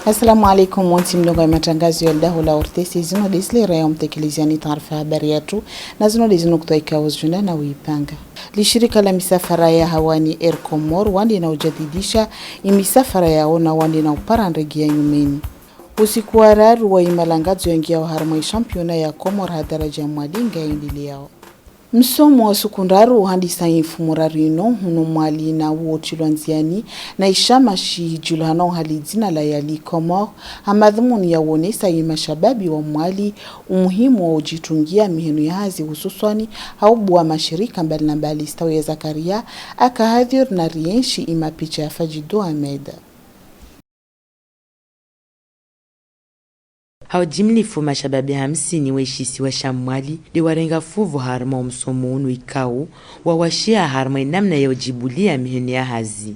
Assalamu alaikum wanti mnoga ya matangazo ya dahu la ortesi zino disli raya mtekiliziani taarifa habari yetu na zino dizino kutoika uzjunda na uipanga. Lishirika la misafara ya hawani Air Comore wandi na ujadidisha imisafara yao na wandi na uparandegi ya nyumeni. Usiku wa raru wa imalangazo yangia wa harmai championa ya Comore hadaraja ya mwadinga ya indili yao. Msomo wa sekundaru handisa infumurarino huno mwali na uotilwanziani na ishama shi julhano halidina la yali Comore hamadhumuni ya uonesa imashababi wa mwali umuhimu wa ujitungia mihenu ya hazi hususwani haubu wa mashirika mbali na mbali stawi ya Zakaria akahadhir na rienshi imapicha ya Fajido Ahmed. Hawajimlifu mashababi 50 weshisi wa shamwali di warenga fuvu harma umsomunu ikau wawashia harma namna ya ujibulia miheni ya hazi.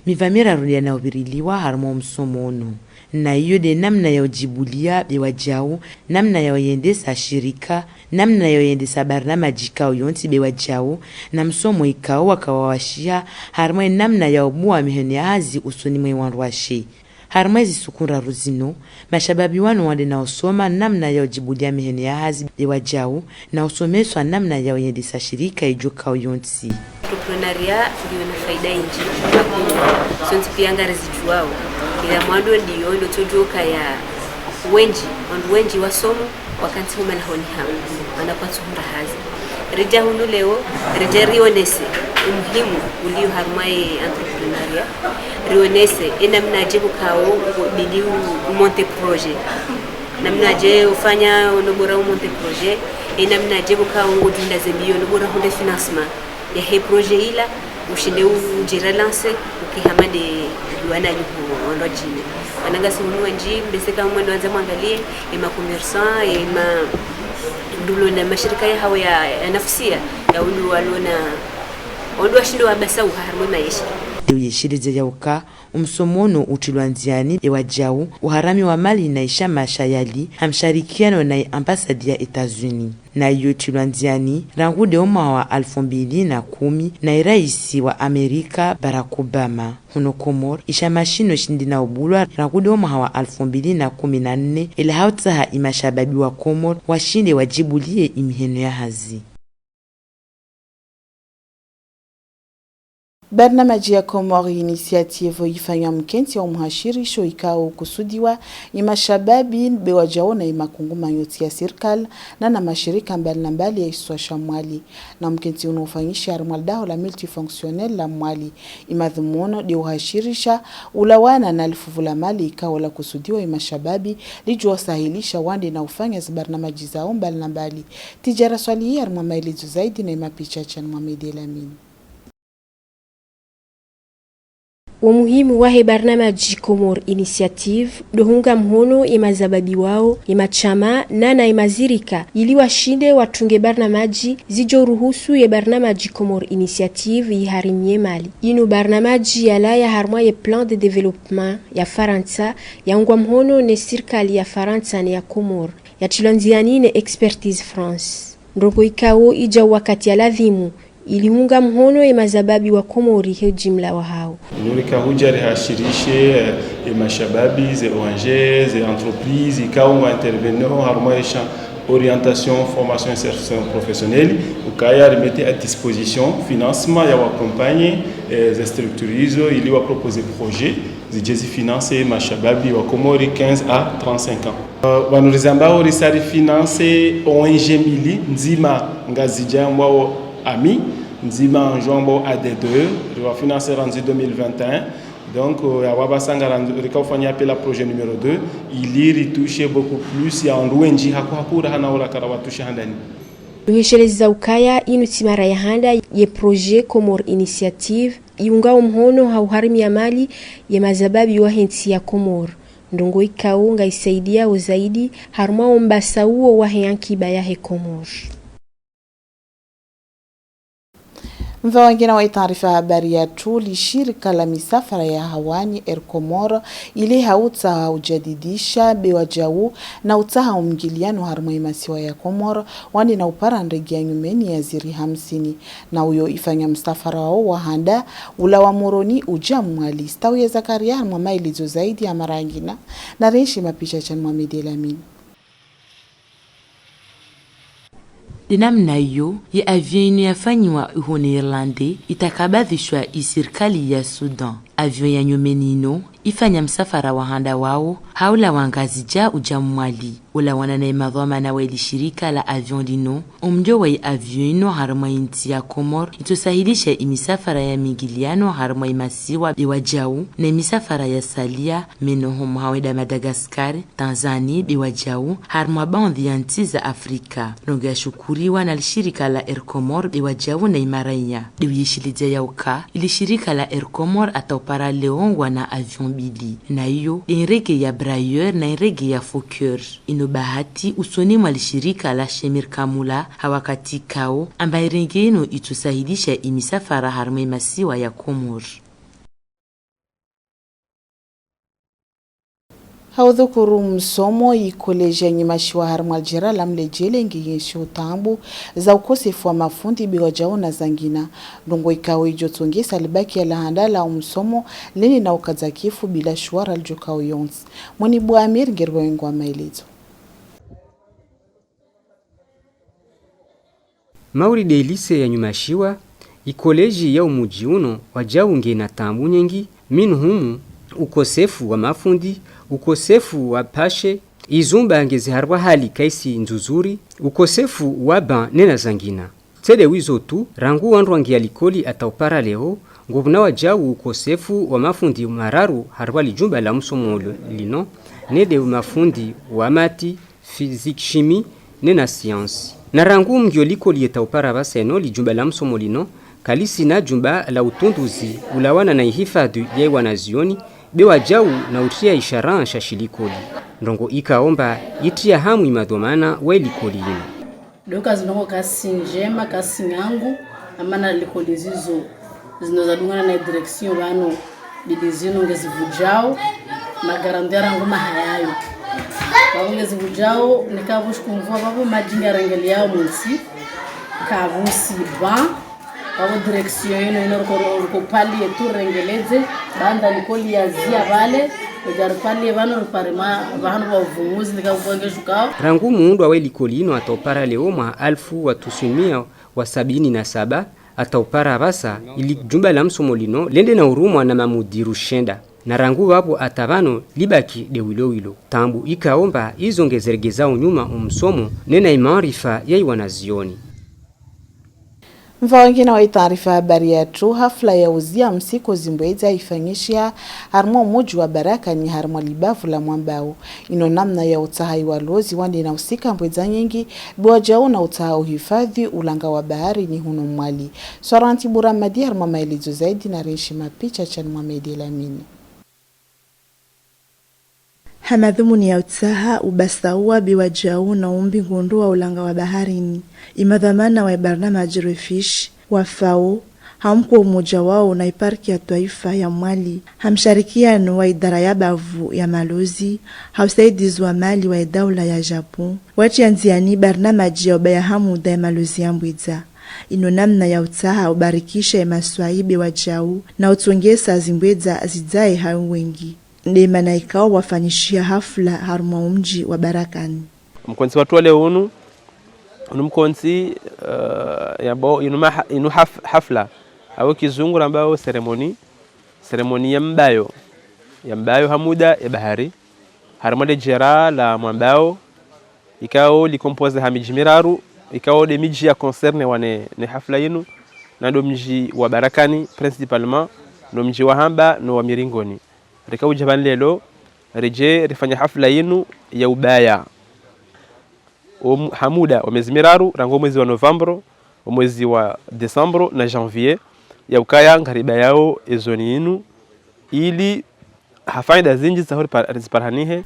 Mivamira rulia na ubiriliwa harma umsomunu. Na iyo de namna ya ujibulia bewajau, namna ya uyendesa shirika, namna ya uyendesa barnama jikau yonti bewajau, na msomo ikau wakawawashia harma namna ya umua miheni ya hazi usoni mwewanruashi. Harmaizi sukura ruzino, mashababi wanu wande na usoma namna ya ujibulia miheni ya hazi bewajau na usomeswa namna ya uyendesa shirika ijuka uyonti. Entrepreneuria ndio na faida inji. Sonti pianga rezijuao. Ila mwando ndio tojoka ya wenji wasomo wakanti huma na honi hamu. Wanapatu hunda hazi. Rija hundu leo, rija rionese. Umuhimu ulio harmai entrepreneuria. Rionese, namna ajibu kao bidi umonte projet. Namna aje ufanya unobora umonte projet. Namna ajibu kao ngudunda zembiyo unobora hunde financement. Ya he projet ila ushinde ujirelance ukihamade duana yuhu ondojine. Wananga simu nji mbeseka mwendo wanza mwangalie ima commerçant ima dulo na mashirika ya hawa ya nafsia ya ulu walona ondo ashindo abasa uharmo maisha. Yeshirize yauka umsomono utilwanziani ewajau uharami wa mali na isha mashayali hamsharikiano na ambasadi ya Etazuni na iyo utilwanziani rangude oma wa 2010 na iraisi wa Amerika Barack Obama huno Comore isha mashino shindina ubulwa rangude oma wa 2014 ila hautaha imashababi wa Comore washinde wajibulie imiheno ya hazi. Barnamaji ya Comore initiative ifanya mkenti ya umhashirisho ikao kusudiwa imashababi bewajao na imakunguma yoti ya sirkal na mashirika mbali ya iswa shamwali na mkenti unofanyisha armaldaho la multifunctionnel la mwali imadhumuno di uhashirisha ulawana na alifuvula mali ikao la kusudiwa imashababi lijua sahilisha wande na ufanya zibarnamaji zao mbali tijara swali hii armamailizu zaidi na imapicha chani Mwamedi Elamini. Umuhimu wahe barnamaji Comore initiative dohunga mhono imazababi wao imachama na imazirika ili washinde watunge barnamaji zijo ruhusu ye barnamaji Comore initiative iharimie mali. Inu barnamaji yala ya harma ye plan de développement ya Faransa ya ungwa mhono ne sirkali ya Faransa ne ya Comore ya tilanziani ne expertise France. Ndongo ikao ija wakati ya lazimu iliunga mhono imazababi wa Comore he jimla wa hao. Nurika hujari hashirishe mashababi ze ONG ze entreprises ikaunga intervenir harmonisha orientation formation insertion professionnelle ukaya remettre à disposition financement ya accompagner les structures ili wa proposer projet zijezi financer mashababi wa Comore 15 à 35 ans. Wanorizambao risari financer ONG mili nzima ngazija mwao ami nzima njombo AD2 va financer en 2021 donc ya wabasanga rikafanya appel à projet numéro 2 il retouche beaucoup plus ya ndwenji hakura hana ora karawatusha handani Uhesheleza ukaya inu timara ya handa ye projet Comore initiative iunga mhono hauharimi ya mali ye mazababi wa henti ya Comore ndongo ikao ngaisaidia uzaidi harma ombasa uo wa yankiba ya he Comore. Mva wengine wa taarifa habari ya tuli shirika la misafara ya hawani Air Comore ile hauta ujadidisha bewajau na utaha umgiliano harma imasiwa ya Comore wani na upara ndege ya nyumeni ya ziri 50 na uyo ifanya msafara wao wahanda ula wa moroni ujamwali stawi ya Zakaria harma mailizo zaidi ya marangina na reishi mapisha chan Mohamed Elamin. Dinamna hiyo ya avion yafanywa uhone Irlande itakabadhishwa isirikali ya Sudan. Avion ya nyumenino ifanya msafara wahanda wao haula wangazija ujamwali ula wananae madhamana wa ili shirika la avion dino umjo wa avion ino harma inti ya Comore itusahilisha imisafara ya migiliano harma imasiwa biwajau na imisafara ya salia menoho mhaweda Madagascar, Tanzania biwajau harma bandi ya nti za Afrika. Nongo ya shukuriwa na shirika la Air Comore biwajau na imaranya. Diwishilidia ya uka ili shirika la Air Comore ataupara leongwa na avion bili. Na iyo inrege ya Brailleur na inrege ya Fokker. Ino bahati usoni mwa lishirika la Shemir Kamula hawakati kao ambaye rengeno itusahidisha imisafara harma imasiwa ya Comore. Haudhukuru msomo ikoleja nyimashiwa harma aljira la mlejele ngiyeshi utambu za ukosefu wa mafundi biwajao na zangina. Ndongo ikawe ijotungi salibaki ya lahanda la msomo lini na ukazakifu bila shuara aljukao yons. Mwani bua Amir ngirwa wengu wa mailizo. Mauride lise ya nyumashiwa ikoleji ya umuji uno wajau ngena tambu nyengi minu humu ukosefu wa mafundi, ukosefu wa pashe, izumba ngezi harwa hali kaisi nzuzuri, ukosefu wa ban nena zangina. Tede wizo tu, rangu wanruangi ya likoli ataupara leo, nguvuna wajau ukosefu wa mafundi mararu harwa lijumba la msomo lino, nede mafundi wa mati, fizik, shimi, nena siyansi. Na rangu mgio likoli etaupara baseno lijumba la msomo lino, kalisi na jumba la utunduzi ulawana na ihifadhi ya wanazioni, bewa jau na utia isharan shashilikoli. Ndongo ikaomba itia hamu imadhomana wa ilikoli ino. Doka zinongo kasi njema, kasi ngangu, amana likoli zizo zinozadungana na direksyon wano didizino ngezivujao, magarandiara nguma hayayo. Wao ngezivujao, nikavush kumvua babu majinga rangeli yao munsi, kavusi ba, wao direksyon ino rukopali yetu rengeleze, banda likoli ya zia vale, ujarupali vano ruparima vahanu wa uvumuzi nikavuange shukao. Rangu muundu wa ilikoli ino ataupara leo mwa 1977 ataupara basa ili jumba la msomo lino lende na urumwa na mamudiru shenda. Na rangu wapo atabano libaki de wilo tambu ikaomba izongezergezao nyuma umsomo nena imarifa yai wanazioni. Mva wengine wa taarifa habari ya tu hafla ya uzia msiko zimbweza ifanyishia harmo moju wa baraka ni harmo libavu la mwambao. Ino namna ya utahai wa lozi wandi na usika mbweza nyingi biwajao na utaha uhifadhi ulanga wa bahari ni huno mwali. Soranti Buramadi harmo mailizo zaidi na reishi mapicha chan Mohamed Elamin. Hamadhumuni ya utaha ubasaua biwajau na umbi ngundu wa ulanga wa baharini. Imadhamana wa barnamaji Refish wa FAO hamkuwa umoja wao na iparki ya taifa ya Mwali. Hamsharikiano wa idara ya bavu ya malozi hausaidizi wa mali wa daula ya Japon. Wachi anziani barnamaji ya ubaya hamuda ya malozi ya mbwiza. Ino namna ya utaha ubarikisha ya maswaibi wajau na utongesa zimbweza zizae hau wengi. Ndema na ikao wafanyishia hafla haruma umji wa barakani. Mkonsi watu wale unu mkonsi inu hafla au kizungu ambao seremoni ya mbayo hamuda ya bahari haruma de jera la mwambao ikao likompoze hamiji miraru ikao de miji ya concerne wane ne hafla inu na ndo mji wa barakani principalement ndo mji wa hamba no wa miringoni. Rika ujaban lelo reje rifanya hafla yinu ya ubaya hamuda wa mwezi miraru rango mwezi wa Novembro mwezi wa Desembro na Janvier ya ukaya ngariba yao ezoni yinu ili hafaida zinji zahori parhanihe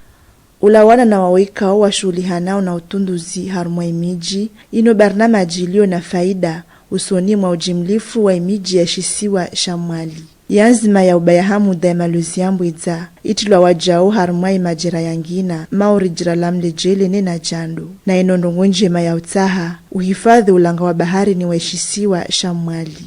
ulawana na wawekao wa shuli hanao na utunduzi harumwa imiji ino barnamaji ilio na faida usoni mwa ujimlifu wa imiji ya shisiwa shamwali. Yanzima ya ubayahamu da maluzi yambu idza itilwa wajao harumai majira yangina maori jira lamle jele nena jandu na inondongo njema ya utaha uhifadhi ulanga wa bahari ni waishisiwa shamwali.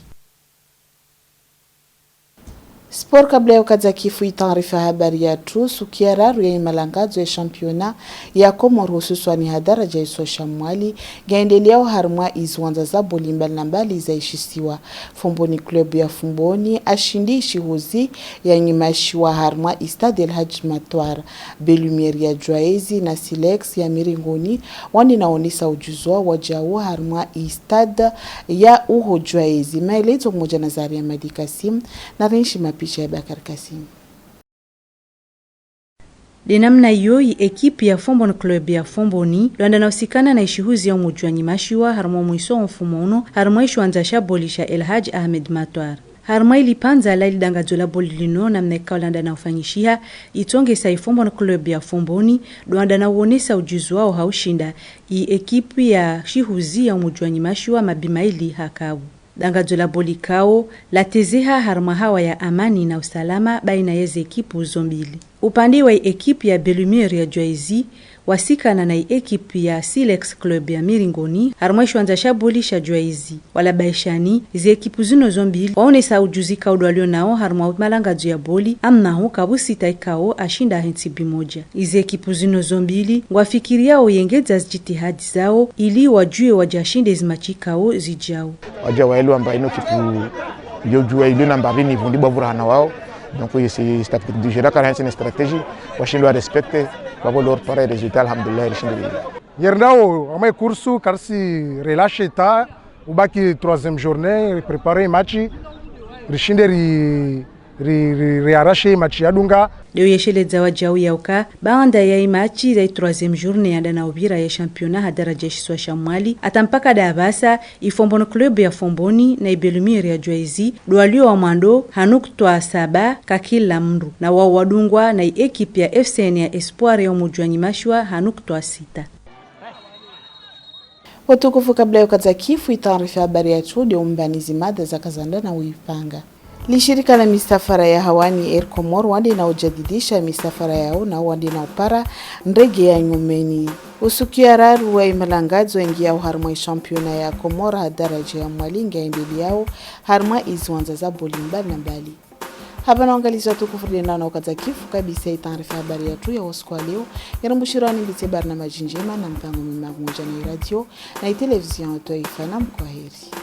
Sport kabla ya ukaza kifu taarifa habari ya tu sukiararu ya imalangazo ya championa ya Komoro hususwani hadaraja iso shamwali gaendelea harumwa izwanza za boli mbali za ishisiwa. Fomboni club ya Fomboni ashindi ishihuzi ya nyimashiwa harumwa Stade El Hadj Matwar. Belumiere ya Jwaezi na Silex ya Miringoni wani naonisa ujuzwa wajao harumwa Stade ya Uho Jwaezi. Maelezo moja na Zari ya Madikasim na Rinshi picha ya Bakar Kasim. Denamna yoi ekipi ya Fombon Club ya Fomboni luanda na usikana na ishihuzi ya umujua nyimashiwa harumwa mwiso mfumo uno harumwa ishu anzasha bolisha El Hadj Ahmed Matwar. Harumwa ilipanza la ilidangazola boli lino na mneka ulanda na ufanyishia itonge sa Fombon Club ya Fomboni luanda na uonesa ujuzu wao haushinda i ekipi ya shihuzi ya umujua nyimashiwa mabimaili hakawu. Dangazola bolikao la tezeha harma hawa ya amani na usalama baina ya ekipu zombili. Upande wa ekipu ya Belumiere ya Jwaezi wasikana na ekipu ya Silex Club ya Miringoni harma ishwanza shabolisha Jwaezi wala baishani izi ekipu zino zombili waonesa ujuzi kaudu walio nao harma malangazo ya boli amnaho kabusita ikao ashinda hentibi moja. Izi ekipu zino zombili wafikiria oyengeza jitihadi zao ili wajue wajashinde zimachikao zijao. Waja waelu amba ino kipu yojua ilu namba bini vundi bavurana wao. Donc c'est tactique du gérer car c'est une stratégie washindo respecte babo leur pare résultat alhamdulillah rishindo. Yernao amay kursu karsi relâche ta ubaki 3e journée préparer match rishinde riarashe match yadunga leo yesheleza wajao yauka baanda ya imachi za 3e journée anda na ubira ya championnat hadaraja shiswa shamwali atampaka dabasa Fombon Club ya Fomboni na Belumiere ya Jwaezi dualio wa mando hanukutwa 7 kakila mru na wao wadungwa na ekipi ya FCN ya Espoir ya umujwa nyimashwa hanukutwa 6. Watukufu kabla ya ukaza kifu taarifa habari ya chude umbanizi mada za kazanda na uipanga. Lishirika la misafara ya hawani Air Comore wandi na ujadidisha misafara yao na wandi na upara ndege ya nyumeni. Usukiararu wa imalangazo ingia harma championa ya Comore hadaraja ya mwalinga endeli yao harma izwanza za bolimbali na mbali. Hapa naangaliza tukufurina na ukaza kifu kabisa taarifa habari ya tu ya usiku leo. Yarambushirani mbite barnamaji njema na mpango mmoja na radio na televisheni Taifa na mkwaheri.